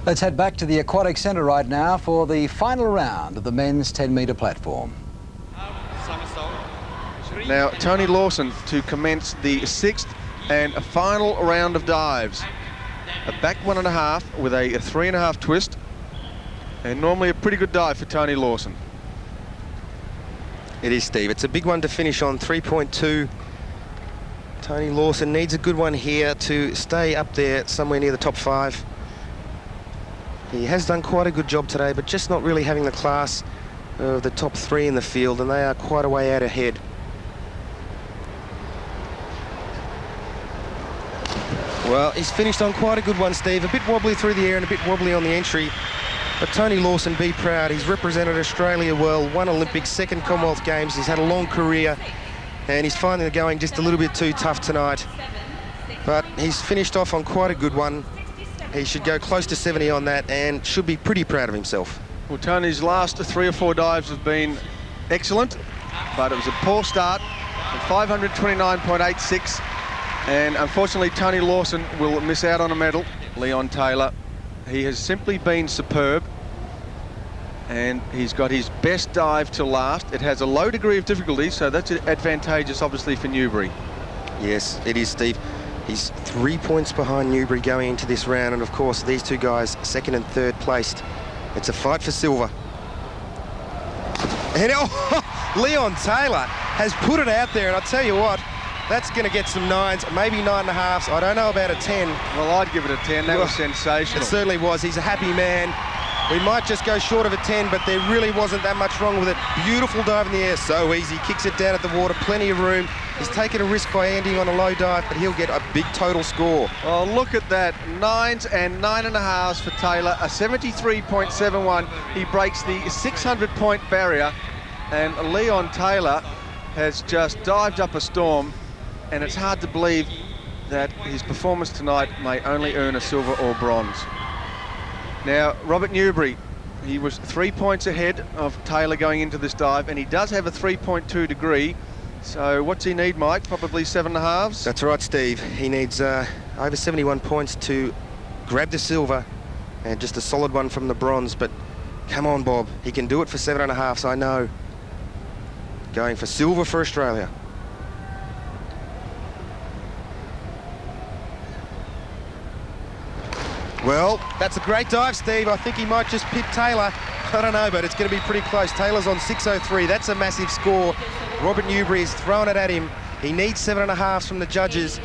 Let's head back to the Aquatic Centre right now for the final round of the men's 10-metre platform. Now, Tony Lawson to commence the 6th and final round of dives. A back 1.5 with a 3.5 twist, and normally a pretty good dive for Tony Lawson. It is, Steve. It's a big one to finish on, 3.2. Tony Lawson needs a good one here to stay up there somewhere near the top 5. He has done quite a good job today, but just not really having the class of the top 3 in the field, and they are quite a way out ahead. Well, he's finished on quite a good one, Steve. A bit wobbly through the air and a bit wobbly on the entry. But Tony Lawson, be proud. He's represented Australia well, won Olympics, 2nd Commonwealth Games. He's had a long career, and he's finding it going just a little bit too tough tonight. But he's finished off on quite a good one. He should go close to 70 on that and should be pretty proud of himself. Well, Tony's last 3 or 4 dives have been excellent, but it was a poor start at 529.86. And unfortunately, Tony Lawson will miss out on a medal. Leon Taylor, he has simply been superb, and he's got his best dive to last. It has a low degree of difficulty, so that's advantageous, obviously, for Newbury. Yes, it is, Steve. He's 3 points behind Newbury going into this round, and of course, these two guys, 2nd and 3rd placed. It's a fight for silver. And Leon Taylor has put it out there, and I'll tell you what, that's going to get some 9s, maybe 9.5s. I don't know about a 10. Well, I'd give it a 10. That was sensational. It certainly was. He's a happy man. We might just go short of a 10, but there really wasn't that much wrong with it. Beautiful dive in the air, so easy. Kicks it down at the water, plenty of room. He's taken a risk by ending on a low dive, but he'll get a big total score. Oh, look at that. 9s and 9.5s for Taylor, a 73.71. He breaks the 600-point barrier, and Leon Taylor has just dived up a storm. And it's hard to believe that his performance tonight may only earn a silver or bronze. Now, Robert Newbury, he was 3 points ahead of Taylor going into this dive, and he does have a 3.2 degree. So what's he need, Mike? Probably 7.5s? That's right, Steve. He needs over 71 points to grab the silver, and just a solid one from the bronze. But come on, Bob. He can do it for 7.5s, I know. Going for silver for Australia. Well, that's a great dive, Steve. I think he might just pit Taylor. I don't know, but it's going to be pretty close. Taylor's on 6.03. That's a massive score. Robert Newbury is throwing it at him. He needs 7.5s from the judges.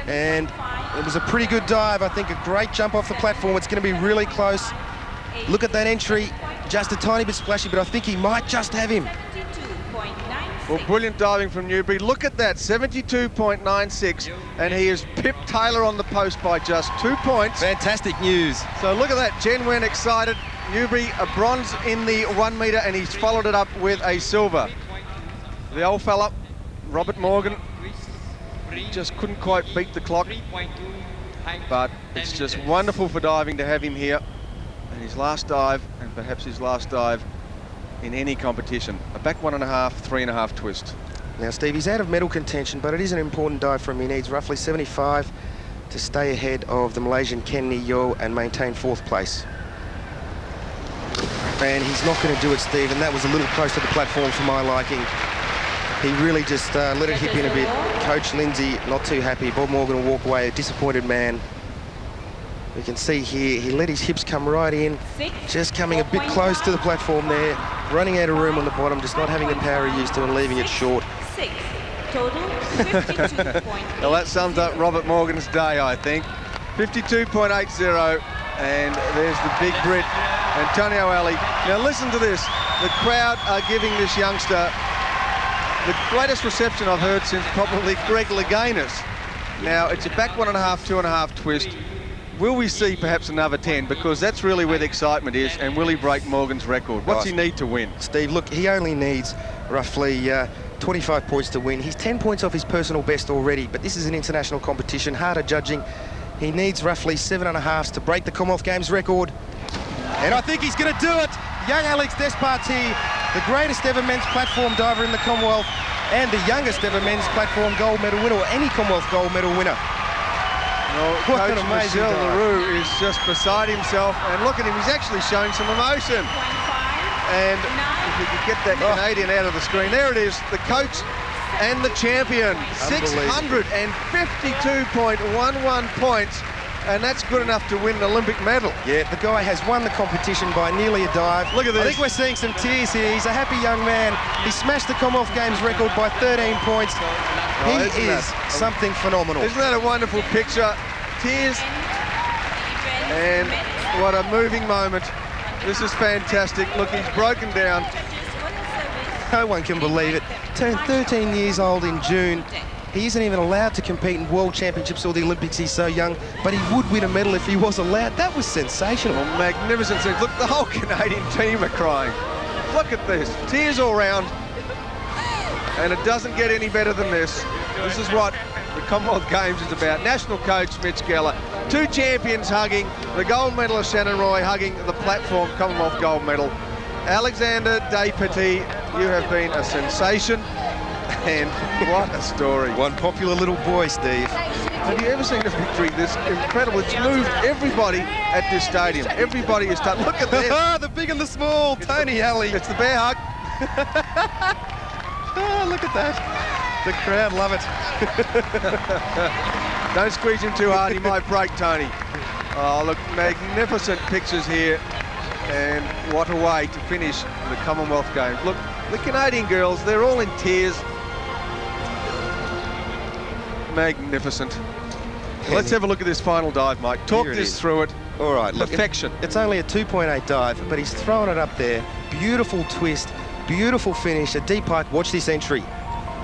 And it was a pretty good dive. I think a great jump off the platform. It's going to be really close. Look at that entry. Just a tiny bit splashy, but I think he might just have him. Well, brilliant diving from Newbury. Look at that, 72.96, and he has pipped Taylor on the post by just 2 points. Fantastic news. So look at that, Jen Wen excited. Newbury a bronze in the 1 metre, and he's followed it up with a silver. The old fella, Robert Morgan, just couldn't quite beat the clock, but it's just wonderful for diving to have him here. And his last dive, and perhaps his last dive in any competition. A back 1.5, 3.5 twist. Now, Steve, he's out of medal contention, but it is an important dive for him. He needs roughly 75 to stay ahead of the Malaysian Ken Ni Yo and maintain 4th place. And he's not going to do it, Steve, and that was a little close to the platform for my liking. He really just let it hip in a bit. Coach Lindsay, not too happy. Bob Morgan will walk away, a disappointed man. We can see here, he let his hips come right in, just coming a bit close to the platform there, running out of room on the bottom, just not having the power he used to and leaving it short. Total 52.8. Well, that sums up Robert Morgan's day, I think. 52.80, and there's the big Brit, Antonio Ali. Now listen to this, the crowd are giving this youngster the greatest reception I've heard since probably Greg Louganis. Now, it's a back 1.5, 2.5 twist. Will we see perhaps another 10? Because that's really where the excitement is, and will he break Morgan's record? What's he need to win? Steve, look, he only needs roughly 25 points to win. He's 10 points off his personal best already, but this is an international competition, harder judging. He needs roughly 7.5s to break the Commonwealth Games record. And I think he's going to do it. Young Alex Despatie, the greatest ever men's platform diver in the Commonwealth, and the youngest ever men's platform gold medal winner, or any Commonwealth gold medal winner. Well, What Coach an amazing Michel dive. Leroux is just beside himself, and look at him, he's actually showing some emotion. And if we could get that Canadian out of the screen, there it is, the coach and the champion, 652.11 points, and that's good enough to win an Olympic medal. Yeah, the guy has won the competition by nearly a dive. Look at this. I think we're seeing some tears here. He's a happy young man. He smashed the Commonwealth Games record by 13 points. He is something phenomenal. Isn't that a wonderful picture? Tears, and what a moving moment. This is fantastic. Look, he's broken down. No one can believe it. Turned 13 years old in June. He isn't even allowed to compete in World Championships or the Olympics. He's so young, but he would win a medal if he was allowed. That was sensational. Well, magnificent scenes. Look, the whole Canadian team are crying. Look at this. Tears all round. And it doesn't get any better than this. This is what the Commonwealth Games is about. National coach Mitch Geller. Two champions hugging. The gold medalist Shannon Roy hugging the platform Commonwealth gold medal. Alexandre, Despatie, you have been a sensation. And what a story. One popular little boy, Steve. Have you ever seen a victory this incredible? It's moved everybody at this stadium. Everybody is touched. Look at this. The big and the small, Tony Alley. It's the bear hug. Oh, look at that. The crowd love it. Don't squeeze him too hard, he might break, Tony. Oh, look, magnificent pictures here. And what a way to finish the Commonwealth Games. Look, the Canadian girls, they're all in tears. Magnificent. Let's have a look at this final dive, Mike. Talk this through it. All right, look. Perfection. It's only a 2.8 dive, but he's throwing it up there. Beautiful twist, beautiful finish. A deep pike. Watch this entry.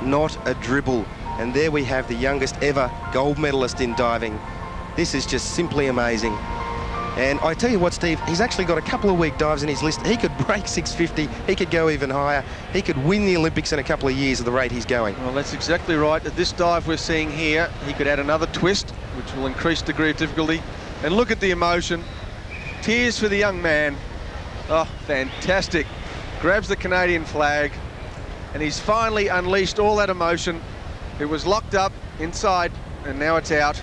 Not a dribble. And there we have the youngest ever gold medalist in diving. This is just simply amazing. And I tell you what, Steve, he's actually got a couple of weak dives in his list. He could break 650. He could go even higher. He could win the Olympics in a couple of years at the rate he's going. Well, that's exactly right. At this dive we're seeing here, he could add another twist, which will increase degree of difficulty. And look at the emotion. Tears for the young man. Oh, fantastic. Grabs the Canadian flag, and he's finally unleashed all that emotion. It was locked up inside, and now it's out.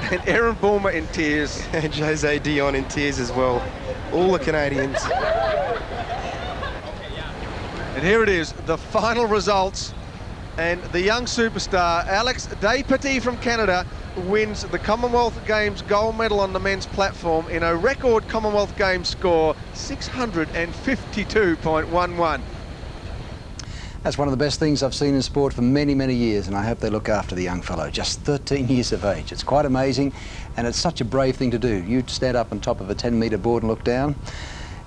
And Aaron Bulmer in tears. And Jose Dion in tears as well. All the Canadians. And here it is, the final results. And the young superstar, Alex Despatie from Canada, wins the Commonwealth Games gold medal on the men's platform in a record Commonwealth Games score, 652.11. That's one of the best things I've seen in sport for many, many years, and I hope they look after the young fellow. Just 13 years of age. It's quite amazing, and it's such a brave thing to do. You stand up on top of a 10-metre board and look down,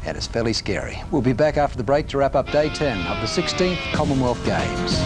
and it's fairly scary. We'll be back after the break to wrap up day 10 of the 16th Commonwealth Games.